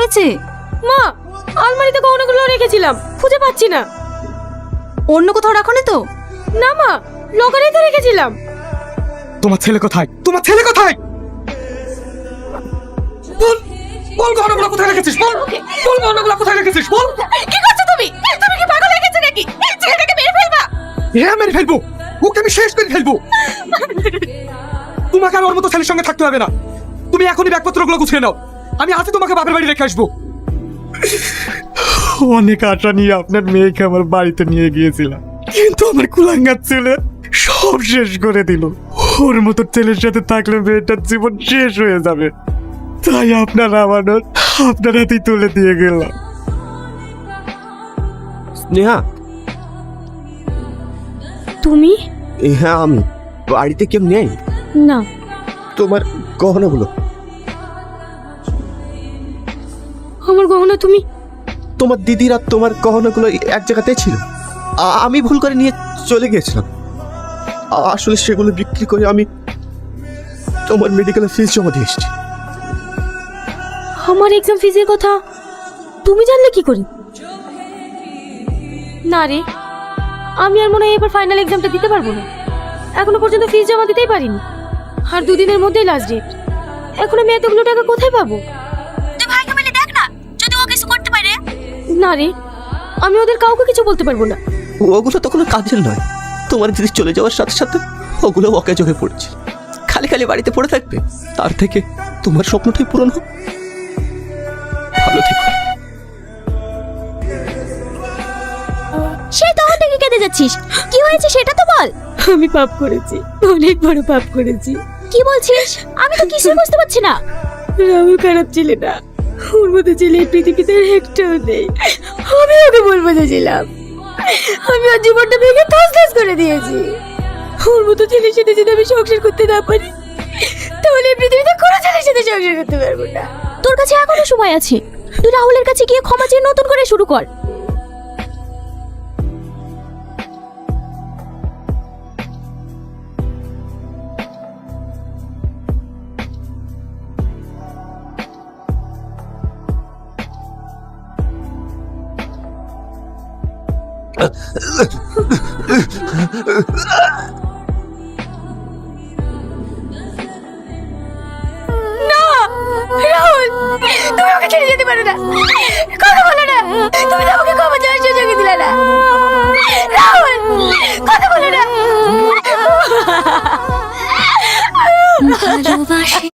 হয়েছে? মা, আলমারিতে গহনাগুলো রেখেছিলাম, খুঁজে পাচ্ছি না। অন্য কোথাও রাখোনি তো? না মা, লকারেই তো রেখেছিলাম। তোমার ছেলে কোথায়? তোমার ছেলে কোথায়? বল, বল গহনাগুলো কোথায় রেখেছিস? বল, বল গহনাগুলো কোথায় রেখেছিস? বল। কি করছো তুমি? তুমি কি পাগল হয়ে গেছো নাকি? এই ছেলেটাকে মেরে ফেলবা? হ্যাঁ, মেরে ফেলবো, ওকে আমি শেষ করে ফেলবো। তোমাকে আর ওর মতো ছেলের সঙ্গে থাকতে হবে না। তুমি এখনই ব্যাগপত্রগুলো গুছিয়ে নাও, আমি আজই তোমাকে বাপের বাড়ি রেখে আসবো। অনেক আশা নিয়ে আপনার মেয়েকে আমার বাড়িতে নিয়ে গিয়েছিলাম, কিন্তু আমার কুলাঙ্গার ছেলে সব শেষ করে দিল। ওর মতো ছেলের সাথে থাকলে মেয়েটার জীবন শেষ হয়ে যাবে, তাই আপনার আমানত আপনার হাতেই তুলে দিয়ে গেলাম। স্নেহা, তুমি? হ্যাঁ আমি। বাড়িতে কেউ নেই? না। তোমার গহনাগুলো? আমার গহনা তুমি? তোমার দিদির আর তোমার গহনাগুলো এক জায়গাতে ছিল, আমি ভুল করে নিয়ে চলে গিয়েছিলাম। আসলে সেগুলো বিক্রি করে আমি তোমার মেডিকেলের ফিস জমা দিয়ে এসেছি। আমার এক্সাম ফিজের কথা তুমি জানলে কি করে? না রে, আমি আর মনে হয় এবার ফাইনাল এক্সামটা দিতে পারবো না। এখনো পর্যন্ত ফিস জমা দিতেই পারিনি, আর দুদিনের মধ্যেই লাস্ট ডেট। এখন আমি এতগুলো টাকা কোথায় পাবো? তুই ভাইকে বলে দেখ না, যদি ও কিছু করতে পারে। না রে, আমি ওদের কাউকে কিছু বলতে পারবো না। ওগুলো তো কোনো কাজের নয়। তোমার দিদি চলে যাওয়ার সাথে সাথে ওগুলো অকেজ হয়ে পড়েছে, খালি খালি বাড়িতে পড়ে থাকবে। তার থেকে তোমার স্বপ্নটাই পূরণ হোক। ভালো থেকো। সেই তখন থেকে কেঁদে যাচ্ছিস, কি হয়েছে সেটা তো বল। আমি পাপ করেছি, অনেক বড় পাপ করেছি। কি বলছিস? আমি তো কিছুই বুঝতে পারছি না। রাহুল খারাপ ছেলে না, ওর মতো ছেলে এই পৃথিবীতে আর একটাও নেই। আমি ওকে ভুল বুঝেছিলাম, আমি ওর জীবনটা ভেঙে তছনছ করে দিয়েছি। ওর মতো ছেলের সাথে যদি আমি সংসার করতে না পারি, তাহলে এই পৃথিবীতে কোনো ছেলের সাথে সংসার করতে পারবো না। তোর কাছে এখনো সময় আছে, তুই রাহুলের কাছে গিয়ে ক্ষমা চেয়ে নতুন করে শুরু কর। না রাহুল, তুমি আমাকে ছেড়ে যেতে পারো না, কথা বলো না। তুমি তো আমাকে ক্ষমা চাওয়ার সুযোগই দিলে না। রাহুল, কথা বলো না।